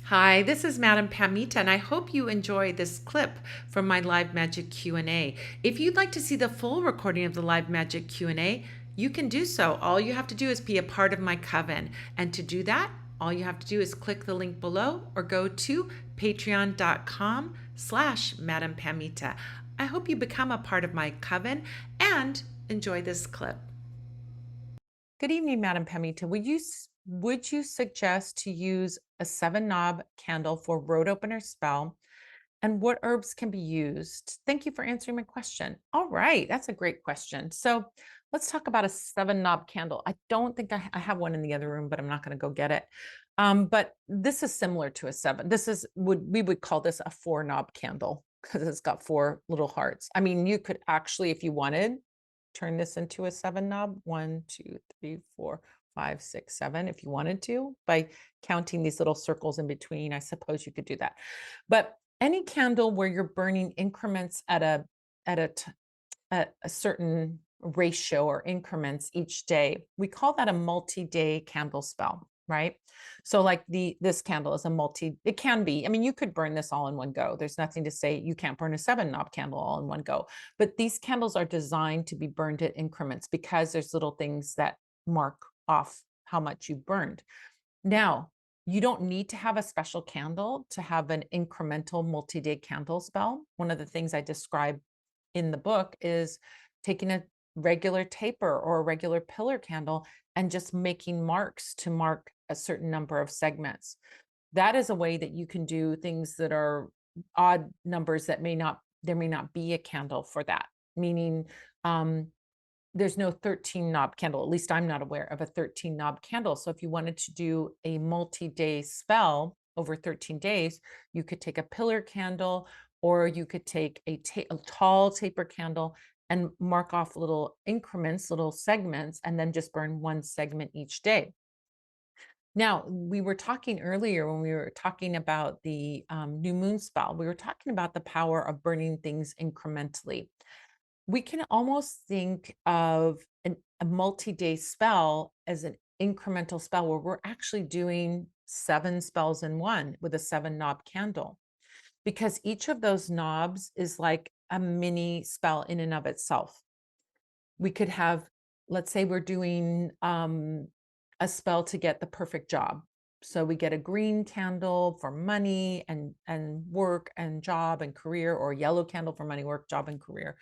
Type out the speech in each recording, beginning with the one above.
Hi, this is Madam Pamita, and I hope you enjoy this clip from my live magic Q&A. If you'd like to see the full recording of the live magic Q&A, you can do so. All you have to do is be a part of my coven. And to do that, all you have to do is click the link below or go to patreon.com/Madam Pamita. I hope you become a part of my coven and enjoy this clip. Good evening, Madam Pamita. Would you suggest to use a seven knob candle for road opener spell? And what herbs can be used? Thank you for answering my question. All right, that's a great question. So let's talk about a seven knob candle. I don't think I have one in the other room, but I'm not going to go get it. But this is similar to a seven. We would call this a four knob candle because it's got four little hearts. I mean, you could actually, if you wanted, turn this into a seven knob. 1, 2, 3, 4, 5, 6, 7. If you wanted to, by counting these little circles in between, I suppose you could do that. But any candle where you're burning increments at a certain ratio or increments each day, we call that a multi-day candle spell, right? So like this candle is a it can be, I mean, you could burn this all in one go. There's nothing to say you can't burn a seven knob candle all in one go, but these candles are designed to be burned at increments because there's little things that mark off how much you've burned. Now, you don't need to have a special candle to have an incremental multi-day candle spell. One of the things I describe in the book is taking a regular taper or a regular pillar candle and just making marks to mark a certain number of segments. That is a way that you can do things that are odd numbers that there may not be a candle for that, meaning um, there's no 13 knob candle. At least I'm not aware of a 13 knob candle. So if you wanted to do a multi-day spell over 13 days, you could take a pillar candle or you could take a tall taper candle and mark off little increments, little segments, and then just burn one segment each day. Now, we were talking earlier when we were talking about the new moon spell, we were talking about the power of burning things incrementally. We can almost think of a multi-day spell as an incremental spell where we're actually doing seven spells in one with a seven knob candle, because each of those knobs is like a mini spell in and of itself. We could have, let's say we're doing a spell to get the perfect job. So we get a green candle for money and work and job and career, or a yellow candle for money, work, job, and career.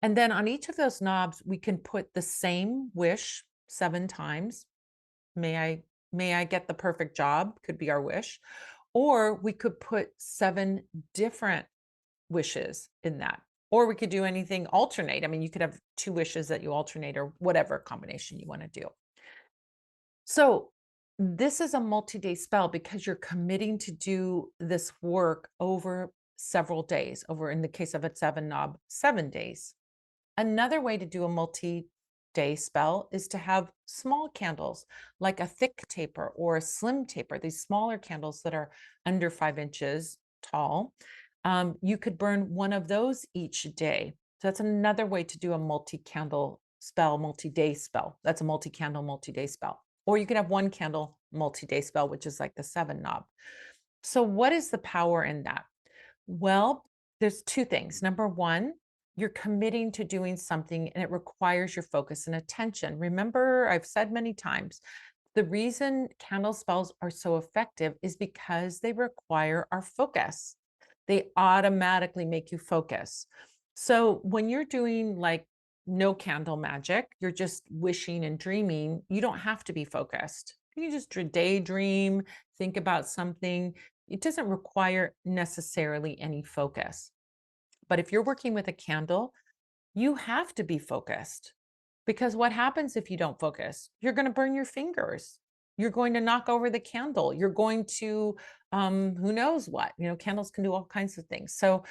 And then on each of those knobs, we can put the same wish 7 times. May I, may I get the perfect job, could be our wish. Or we could put seven different wishes in that. Or we could do anything alternate. I mean, you could have two wishes that you alternate or whatever combination you want to do. So this is a multi-day spell because you're committing to do this work over several days, over in the case of a seven knob, 7 days. Another way to do a multi-day spell is to have small candles, like a thick taper or a slim taper, these smaller candles that are under 5 inches tall. You could burn one of those each day. So that's another way to do a multi-candle spell, multi-day spell. That's a multi-candle, multi-day spell. Or you could have one candle multi-day spell, which is like the seven knob. So what is the power in that? Well, there's two things. Number one, you're committing to doing something and it requires your focus and attention. Remember, I've said many times, the reason candle spells are so effective is because they require our focus. They automatically make you focus. So when you're doing like no candle magic, you're just wishing and dreaming, you don't have to be focused. You can just daydream, think about something. It doesn't require necessarily any focus. But if you're working with a candle, you have to be focused, because what happens if you don't focus? You're going to burn your fingers. You're going to knock over the candle. You're going to, who knows what, candles can do all kinds of things. So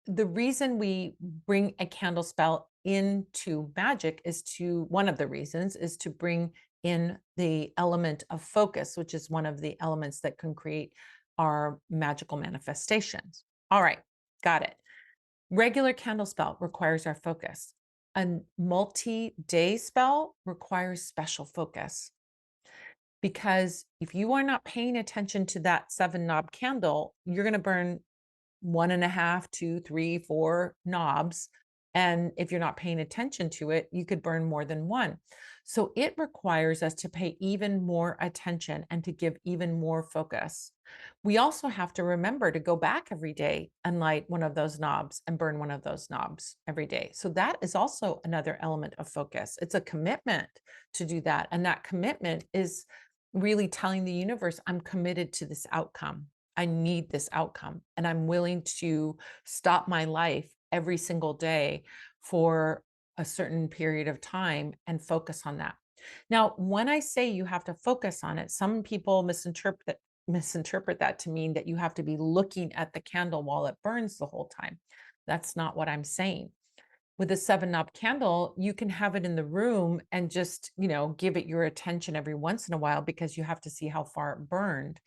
the reason we bring a candle spell into magic one of the reasons is to bring in the element of focus, which is one of the elements that can create our magical manifestations. All right, got it. Regular candle spell requires our focus. A multi-day spell requires special focus. because if you are not paying attention to that 7 knob candle, you're going to burn 1.5, 2, 3, 4 knobs. And if you're not paying attention to it, you could burn more than one. So it requires us to pay even more attention and to give even more focus. We also have to remember to go back every day and light one of those knobs and burn one of those knobs every day. So that is also another element of focus. It's a commitment to do that. And that commitment is really telling the universe, I'm committed to this outcome. I need this outcome, and I'm willing to stop my life every single day for a certain period of time and focus on that. Now, when I say you have to focus on it, some people misinterpret that to mean that you have to be looking at the candle while it burns the whole time. That's not what I'm saying. With a 7 knob candle, you can have it in the room and just, give it your attention every once in a while because you have to see how far it burned,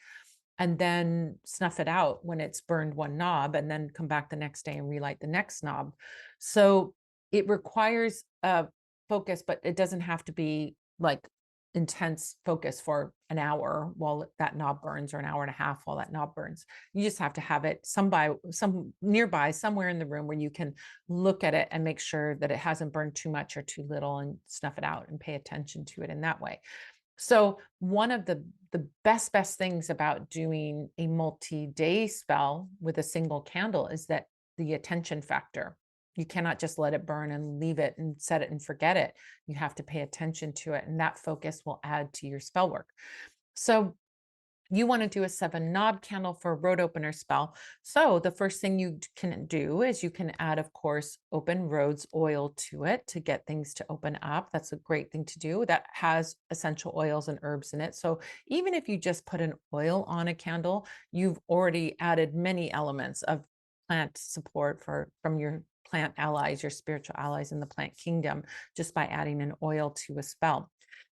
and then snuff it out when it's burned one knob, and then come back the next day and relight the next knob. So it requires focus, but it doesn't have to be like intense focus for an hour while that knob burns, or an hour and a half while that knob burns. You just have to have it some nearby, somewhere in the room where you can look at it and make sure that it hasn't burned too much or too little, and snuff it out and pay attention to it in that way. So one of the best things about doing a multi-day spell with a single candle is that the attention factor. You cannot just let it burn and leave it and set it and forget it. You have to pay attention to it, and that focus will add to your spell work. So you want to do a 7 knob candle for a road opener spell. So the first thing you can do is you can add, of course, open roads oil to it to get things to open up. That's a great thing to do. That has essential oils and herbs in it. So even if you just put an oil on a candle, you've already added many elements of plant support from your plant allies, your spiritual allies in the plant kingdom, just by adding an oil to a spell.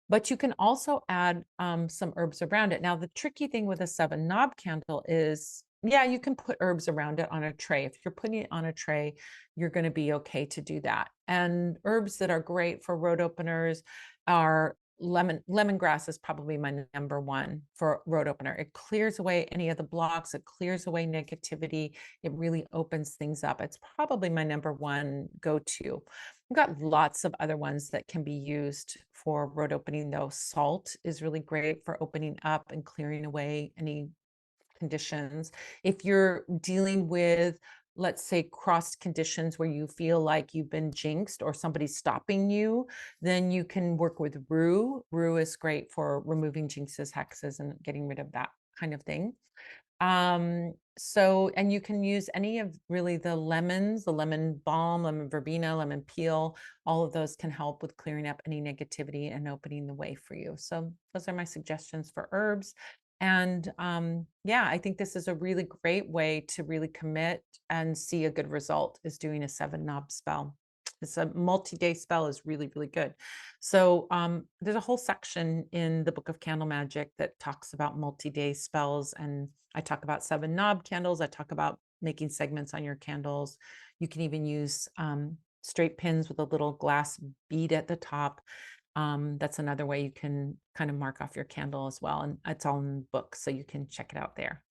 But you can also add some herbs around it. Now, the tricky thing with a 7 knob candle is, yeah, you can put herbs around it on a tray. If you're putting it on a tray, you're going to be okay to do that. And herbs that are great for road openers are lemongrass is probably my number one for road opener. It clears away any of the blocks, it clears away negativity, it really opens things up. It's probably my number one go-to. I've got lots of other ones that can be used for road opening, though. Salt is really great for opening up and clearing away any conditions. If you're dealing with, let's say, cross conditions where you feel like you've been jinxed or somebody's stopping you, then you can work with rue. Rue is great for removing jinxes, hexes, and getting rid of that kind of thing. And you can use any of really the lemons, the lemon balm, lemon verbena, lemon peel, all of those can help with clearing up any negativity and opening the way for you. So those are my suggestions for herbs. And yeah, I think this is a really great way to really commit and see a good result, is doing a 7 knob spell. It's a multi-day spell, is really, really good. So there's a whole section in the Book of Candle Magic that talks about multi-day spells, and I talk about 7 knob candles. I talk about making segments on your candles. You can even use straight pins with a little glass bead at the top. That's another way you can kind of mark off your candle as well. And it's all in the book, so you can check it out there.